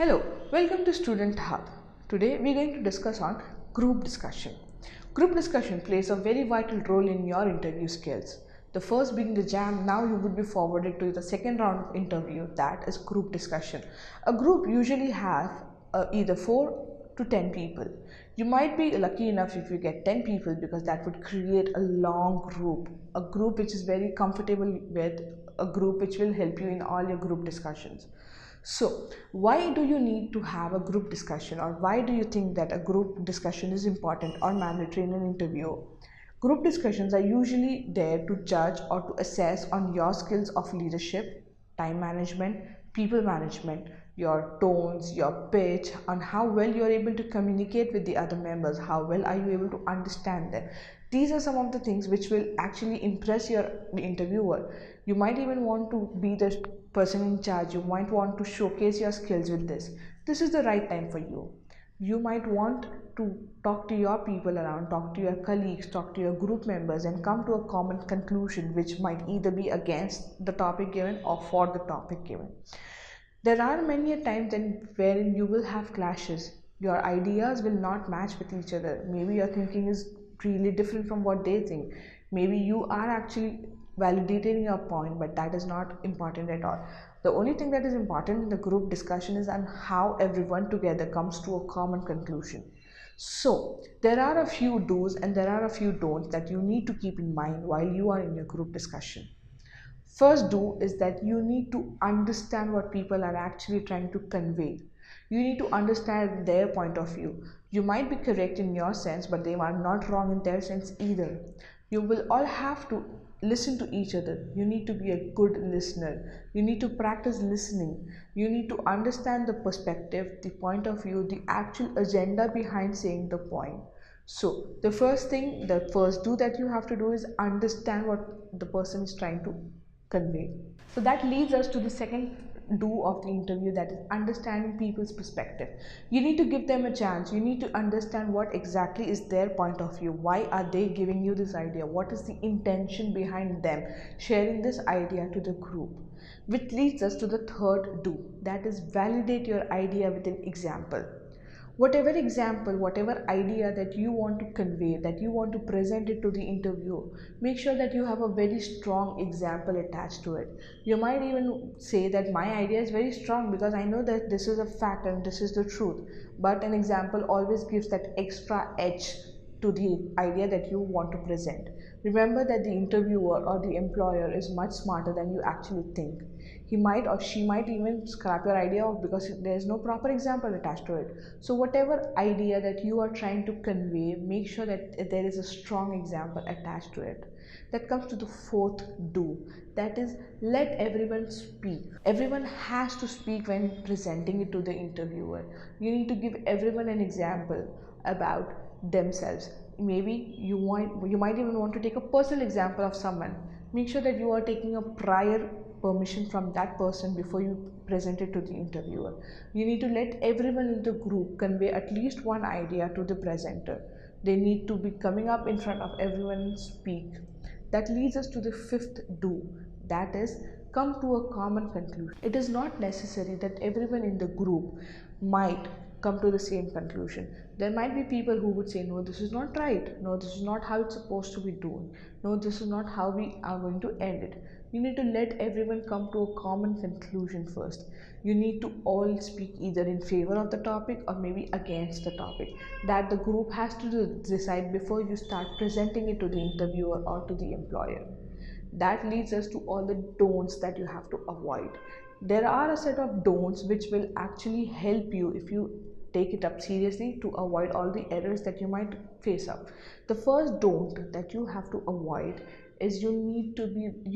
Hello, welcome to Student Hub. Today we are going to discuss on group discussion. Group discussion plays a very vital role in your interview skills. The first being the jam, now you would be forwarded to the second round of interview, that is group discussion. A group usually have either 4 to 10 people. You might be lucky enough if you get 10 people because that would create a long group, a group which is very comfortable with, a group which will help you in all your group discussions. So, why do you need to have a group discussion, or why do you think that a group discussion is important or mandatory in an interview? Group discussions are usually there to judge or to assess on your skills of leadership, time management, people management, your tones, your pitch, on how well you are able to communicate with the other members, how well are you able to understand them. These are some of the things which will actually impress your interviewer. You might even want to be the person in charge. You might want to showcase your skills with this. This is the right time for you. You might want to talk to your people around, talk to your colleagues, talk to your group members, and come to a common conclusion which might either be against the topic given or for the topic given. There are many a times then wherein you will have clashes. Your ideas will not match with each other. Maybe your thinking is really different from what they think. Maybe you are actually validating your point, but that is not important at all. The only thing that is important in the group discussion is on how everyone together comes to a common conclusion. So, there are a few do's and there are a few don'ts that you need to keep in mind while you are in your group discussion. First, do is that you need to understand what people are actually trying to convey. You need to understand their point of view. You might be correct in your sense, but they are not wrong in their sense either. You will all have to listen to each other. You need to be a good listener. You need to practice listening. You need to understand the perspective, the point of view, the actual agenda behind saying the point. So, the first thing, the first do that you have to do is understand what the person is trying to convey. So that leads us to the second do of the interview, that is understanding people's perspective. You need to give them a chance. You need to understand what exactly is their point of view. Why are they giving you this idea? What is the intention behind them sharing this idea to the group? Which leads us to the third do, that is validate your idea with an example. Whatever example, whatever idea that you want to convey, that you want to present it to the interviewer, make sure that you have a very strong example attached to it. You might even say that my idea is very strong because I know that this is a fact and this is the truth, but an example always gives that extra edge to the idea that you want to present. Remember that the interviewer or the employer is much smarter than you actually think. He might or she might even scrap your idea off because there is no proper example attached to it. So whatever idea that you are trying to convey, make sure that there is a strong example attached to it. That comes to the fourth do, that is let everyone speak. Everyone has to speak when presenting it to the interviewer. You need to give everyone an example about themselves. Maybe you might even want to take a personal example of someone. Make sure that you are taking a prior permission from that person before you present it to the interviewer. You need to let everyone in the group convey at least one idea to the presenter. They need to be coming up in front of everyone and speak. That leads us to the fifth do, that is come to a common conclusion. It is not necessary that everyone in the group might come to the same conclusion. There might be people who would say, no, this is not right. No, this is not how it's supposed to be done. No, this is not how we are going to end it. You need to let everyone come to a common conclusion first. You need to all speak either in favor of the topic or maybe against the topic. That the group has to decide before you start presenting it to the interviewer or to the employer. That leads us to all the don'ts that you have to avoid. There are a set of don'ts which will actually help you if you take it up seriously to avoid all the errors that you might face up. The first don't that you have to avoid is you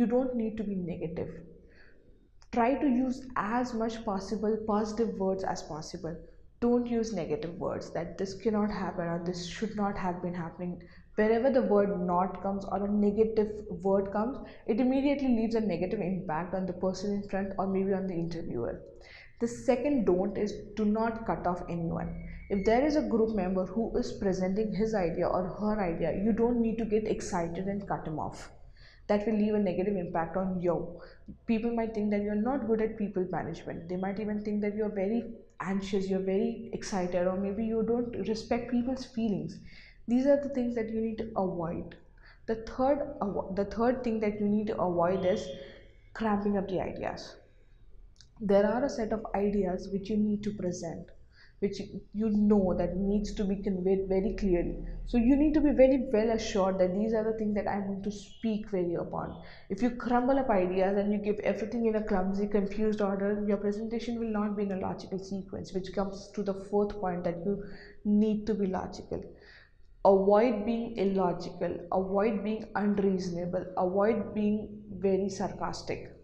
don't need to be negative. Try to use as much possible positive words as possible. Don't use negative words that this cannot happen or this should not have been happening. Wherever the word not comes or a negative word comes, it immediately leaves a negative impact on the person in front or maybe on the interviewer. The second don't is do not cut off anyone. If there is a group member who is presenting his idea or her idea, you don't need to get excited and cut him off. That will leave a negative impact on you. People might think that you're not good at people management. They might even think that you're very anxious, you're very excited, or maybe you don't respect people's feelings. These are the things that you need to avoid. The third thing that you need to avoid is cramping up the ideas. There are a set of ideas which you need to present, which you know that needs to be conveyed very clearly. So you need to be very well assured that these are the things that I'm going to speak very upon. If you crumble up ideas and you give everything in a clumsy, confused order, your presentation will not be in a logical sequence, which comes to the fourth point, that you need to be logical. Avoid being illogical, avoid being unreasonable, avoid being very sarcastic.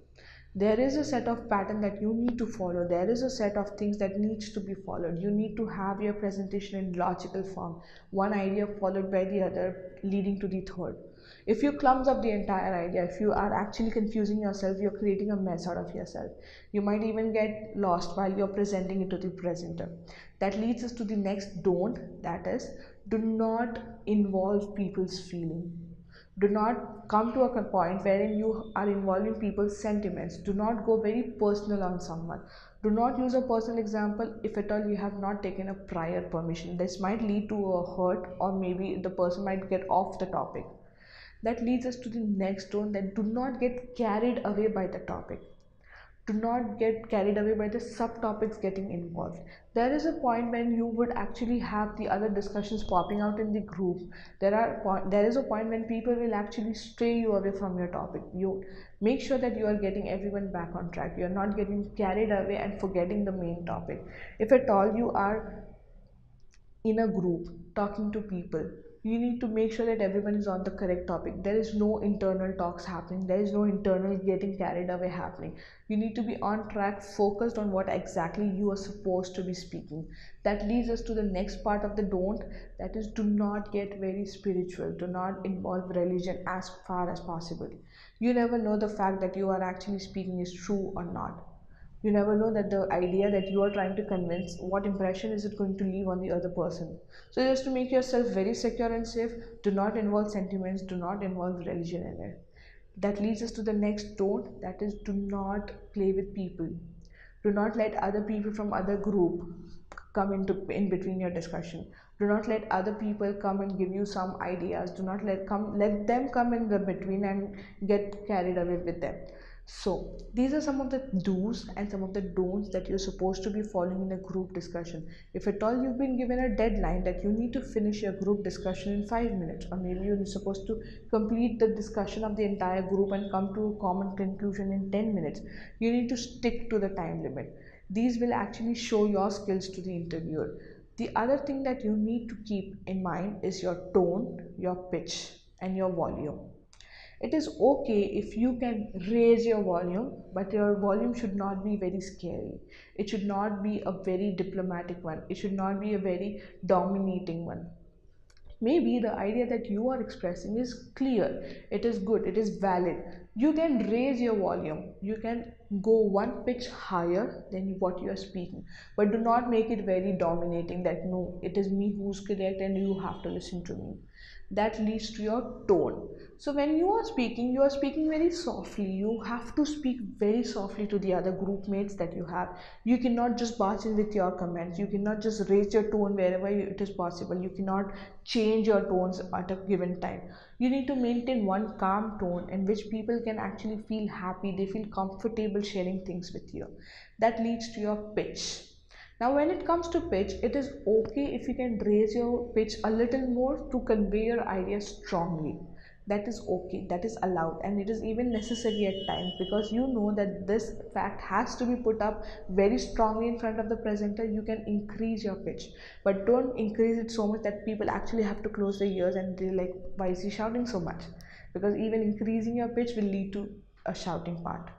There is a set of pattern that you need to follow. There is a set of things that needs to be followed. You need to have your presentation in logical form, one idea followed by the other, leading to the third. If you clumps up the entire idea, if you are actually confusing yourself, you're creating a mess out of yourself. You might even get lost while you're presenting it to the presenter. That leads us to the next don't, that is, do not involve people's feeling. Do not come to a point wherein you are involving people's sentiments. Do not go very personal on someone. Do not use a personal example if at all you have not taken a prior permission. This might lead to a hurt, or maybe the person might get off the topic. That leads us to the next one, that do not get carried away by the topic. Do not get carried away by the subtopics getting involved. There is a point when you would actually have the other discussions popping out in the group. There is a point when people will actually stray you away from your topic. You make sure that you are getting everyone back on track. You are not getting carried away and forgetting the main topic. If at all you are in a group talking to people, you need to make sure that everyone is on the correct topic. There is no internal talks happening, there is no internal getting carried away happening. You need to be on track, focused on what exactly you are supposed to be speaking. That leads us to the next part of the don't, that is, do not get very spiritual. Do not involve religion as far as possible. You never know the fact that you are actually speaking is true or not. You never know that the idea that you are trying to convince, what impression is it going to leave on the other person. So just to make yourself very secure and safe, do not involve sentiments, do not involve religion in it. That leads us to the next don't, that is, do not play with people. Do not let other people from other group come into in between your discussion. Do not let other people come and give you some ideas. Do not let them come in the between and get carried away with them. So these are some of the do's and some of the don'ts that you're supposed to be following in a group discussion. If at all you've been given a deadline that you need to finish your group discussion in 5 minutes, or maybe you're supposed to complete the discussion of the entire group and come to a common conclusion in 10 minutes, you need to stick to the time limit. These will actually show your skills to the interviewer. The other thing that you need to keep in mind is your tone, your pitch, and your volume. It is okay if you can raise your volume, but your volume should not be very scary. It should not be a very diplomatic one. It should not be a very dominating one. Maybe the idea that you are expressing is clear, it is good, it is valid. You can raise your volume, you can go one pitch higher than what you are speaking, but do not make it very dominating, that no, it is me who's correct and you have to listen to me. That leads to your tone. So when you are speaking very softly. You have to speak very softly to the other group mates that you have. You cannot just barge in with your comments. You cannot just raise your tone wherever it is possible. You cannot change your tones at a given time. You need to maintain one calm tone in which people can actually feel happy, they feel comfortable sharing things with you. That leads to your pitch. Now, when it comes to pitch, it is okay if you can raise your pitch a little more to convey your idea strongly. That is okay, that is allowed, and it is even necessary at times, because you know that this fact has to be put up very strongly in front of the presenter. You can increase your pitch, but don't increase it so much that people actually have to close their ears and they're like, why is he shouting so much? Because even increasing your pitch will lead to a shouting part.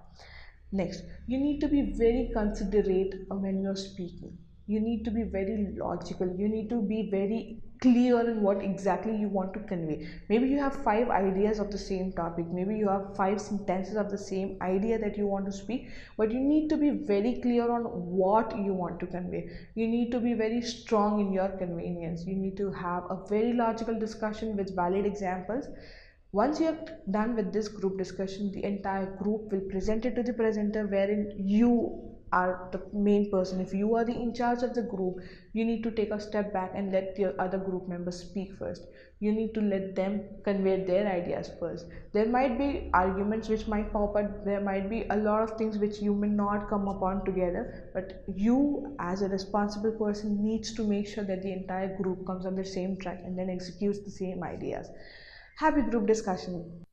Next, you need to be very considerate when you're speaking. You need to be very logical. You need to be very clear in what exactly you want to convey. Maybe you have five ideas of the same topic. Maybe you have five sentences of the same idea that you want to speak, but you need to be very clear on what you want to convey. You need to be very strong in your convenience. You need to have a very logical discussion with valid examples. Once you are done with this group discussion, the entire group will present it to the presenter, wherein you are the main person, if you are the in charge of the group, you need to take a step back and let the other group members speak first. You need to let them convey their ideas first. There might be arguments which might pop up, there might be a lot of things which you may not come upon together, but you as a responsible person needs to make sure that the entire group comes on the same track and then executes the same ideas. Happy group discussion.